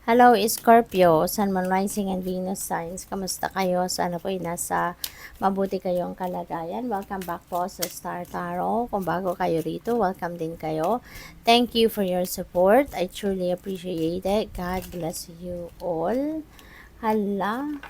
Hello, Scorpio, Sun, Moon, Rising, and Venus signs. Kamusta kayo? Sana po ay nasa mabuti kayong kalagayan. Welcome back po sa Star Tarot. Kung bago kayo rito, welcome din kayo. Thank you for your support. I truly appreciate it. God bless you all. Hala,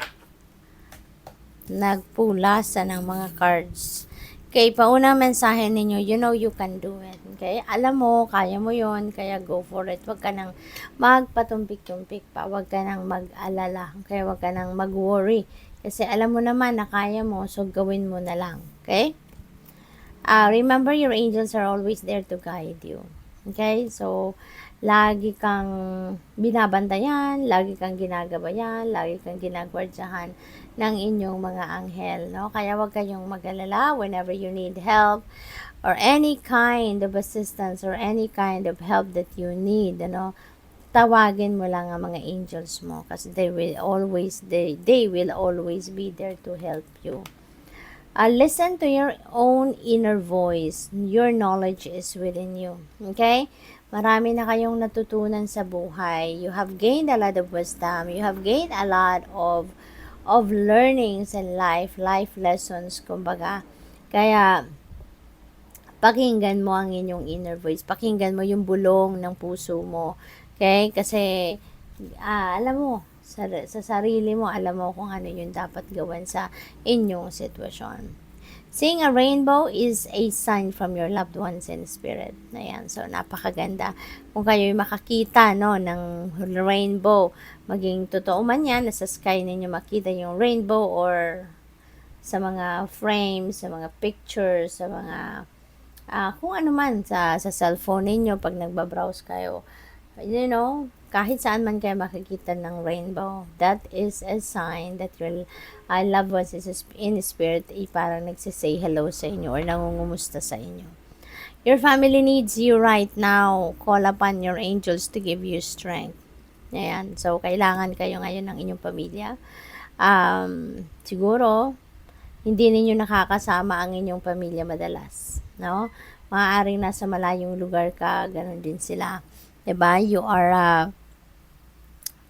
nagpulasa ng mga cards. Okay, paunang mensahe ninyo, you know you can do it. Okay, alam mo, kaya mo yon, kaya go for it. Huwag ka nang magpatumpik-tumpik pa. Huwag ka nang mag-alala. Okay, huwag ka nang mag-worry. Kasi alam mo naman na kaya mo, so gawin mo na lang. Okay? Remember, your angels are always there to guide you. Okay? So, lagi kang binabantayan, lagi kang ginagabayan, lagi kang ginagwardyahan ng inyong mga anghel, no? Kaya wag kayong mag-alala whenever you need help or any kind of assistance or any kind of help that you need, ano? Tawagin mo lang ang mga angels mo kasi they will always be there to help you. Listen to your own inner voice. Your knowledge is within you. Okay? Marami na kayong natutunan sa buhay. You have gained a lot of wisdom. You have gained a lot of learnings in life lessons, kumbaga. Kaya, pakinggan mo ang inyong inner voice. Pakinggan mo yung bulong ng puso mo. Okay? Kasi, alam mo, sa sarili mo, alam mo kung ano yung dapat gawin sa inyong sitwasyon. Seeing a rainbow is a sign from your loved ones in spirit. Ayan, so napakaganda. Kung kayo'y makakita, no, ng rainbow, maging totoo man yan, nasa sky ninyo makita yung rainbow or sa mga frames, sa mga pictures, sa mga kung ano man sa cellphone ninyo pag nagbabrowse kayo. You know, kahit saan man kayo makikita ng rainbow, that is a sign that your loved ones is in spirit, parang nagsisay hello sa inyo or nangungumusta sa inyo. Your family needs you right now. Call upon your angels to give you strength. Ayan. So, kailangan kayo ngayon ng inyong pamilya. Siguro, hindi ninyo nakakasama ang inyong pamilya madalas. No? Maaaring nasa malayong lugar ka, ganun din sila. Diba? You are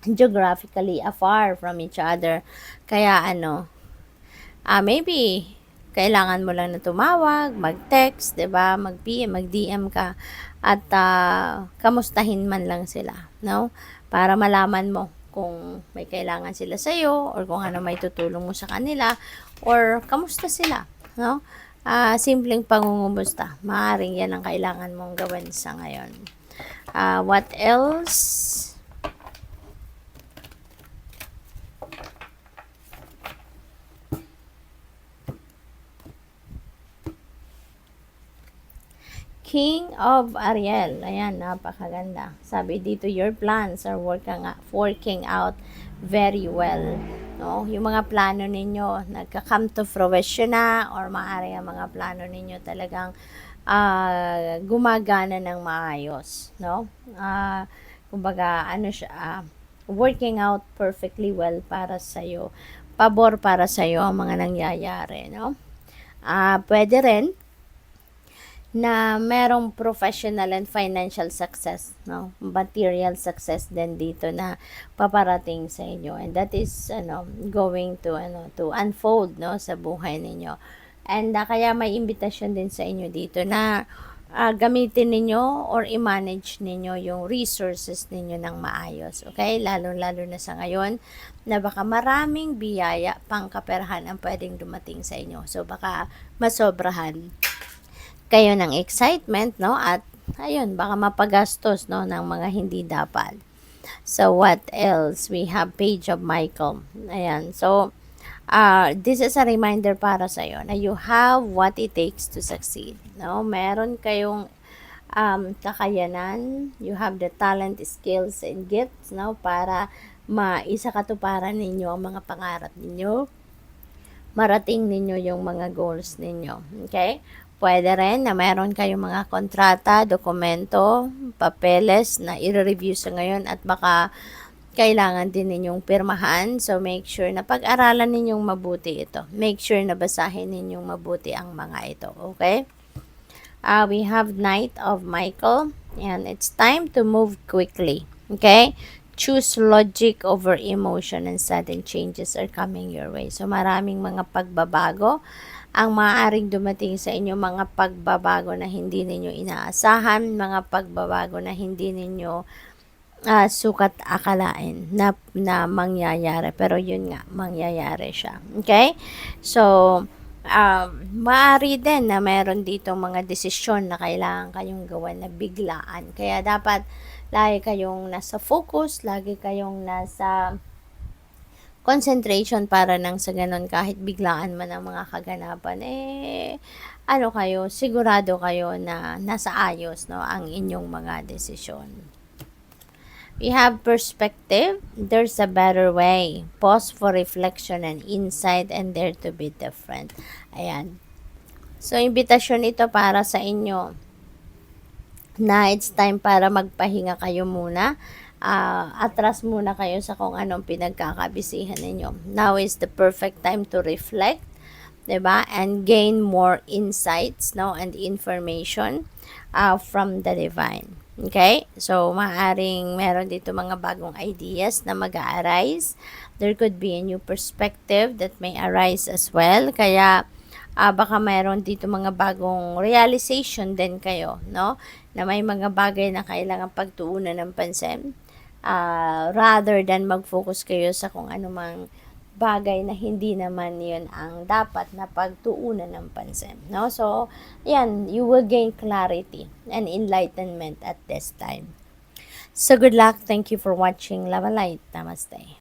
geographically afar from each other. Kaya maybe kailangan mo lang na tumawag, mag-text, 'di ba? Mag-PM, mag-DM ka at kamustahin man lang sila, no? Para malaman mo kung may kailangan sila sa iyo or kung ano may tutulong mo sa kanila or kamusta sila, no? Simpleng pangungumusta. Maaaring 'yan ang kailangan mong gawin sa ngayon. What else? King of Ariel. Ayan, napakaganda. Sabi dito, your plans are working out very well. No? Yung mga plano ninyo, nagka-come to fruition na or maaari ang mga plano ninyo talagang gumagana ng maayos. No? Kumbaga, working out perfectly well para sa'yo. Pabor para sa'yo ang mga nangyayari. No? Pwede rin na merong professional and financial success, no? Material success din dito na paparating sa inyo. And that is going to unfold, no, sa buhay ninyo. And kaya may invitation din sa inyo dito na gamitin ninyo or i-manage ninyo yung resources ninyo ng maayos. Okay? Lalo-lalo na sa ngayon na baka maraming biyaya pang kaperahan ang pwedeng dumating sa inyo. So baka masobrahan kayo ng excitement, no? At ayun, baka mapagastos, no, ng mga hindi dapat. So what else? We have Page of Michael. Ayan. So this is a reminder para sa iyo na you have what it takes to succeed, no? Meron kayong kakayanan, you have the talent, skills and gifts, no, para maisakatuparan ninyo ang mga pangarap ninyo, marating ninyo yung mga goals ninyo. Okay? Pwede rin na meron kayong mga kontrata, dokumento, papeles na i-review sa ngayon at baka kailangan din ninyong pirmahan. So, make sure na pag-aralan ninyong mabuti ito. Make sure na basahin ninyong mabuti ang mga ito. Okay? We have Knight of Michael. And it's time to move quickly. Okay? choose logic over emotion and sudden changes are coming your way. So, maraming mga pagbabago ang maaaring dumating sa inyo, mga pagbabago na hindi ninyo inaasahan, mga pagbabago na hindi ninyo sukat akalain na mangyayari. Pero yun nga, mangyayari siya. Okay? So, maaari din na meron dito mga desisyon na kailangan kayong gawan na biglaan. Kaya dapat lagi kayong nasa focus, lagi kayong nasa concentration para nang sa ganun kahit biglaan man ang mga kaganapan, ano kayo, sigurado kayo na nasa ayos, no, ang inyong mga desisyon. We have perspective. There's a better way. Pause for reflection and insight and dare to be different. Ayan. So, imbitasyon ito para sa inyo na it's time para magpahinga kayo muna. Atras muna kayo sa kung anong pinagkakabisihan ninyo. Now is the perfect time to reflect, diba? And gain more insights, no, and information from the divine. Okay? So, maaring meron dito mga bagong ideas na mag-a-arise. There could be a new perspective that may arise as well. Kaya, baka mayroon dito mga bagong realization din kayo, no? Na may mga bagay na kailangan pagtuunan ng pansin. Rather than mag-focus kayo sa kung anumang bagay na hindi naman yun ang dapat na pagtuunan ng pansin, no? So, yan, you will gain clarity and enlightenment at this time. So, good luck. Thank you for watching. Love and light. Namaste.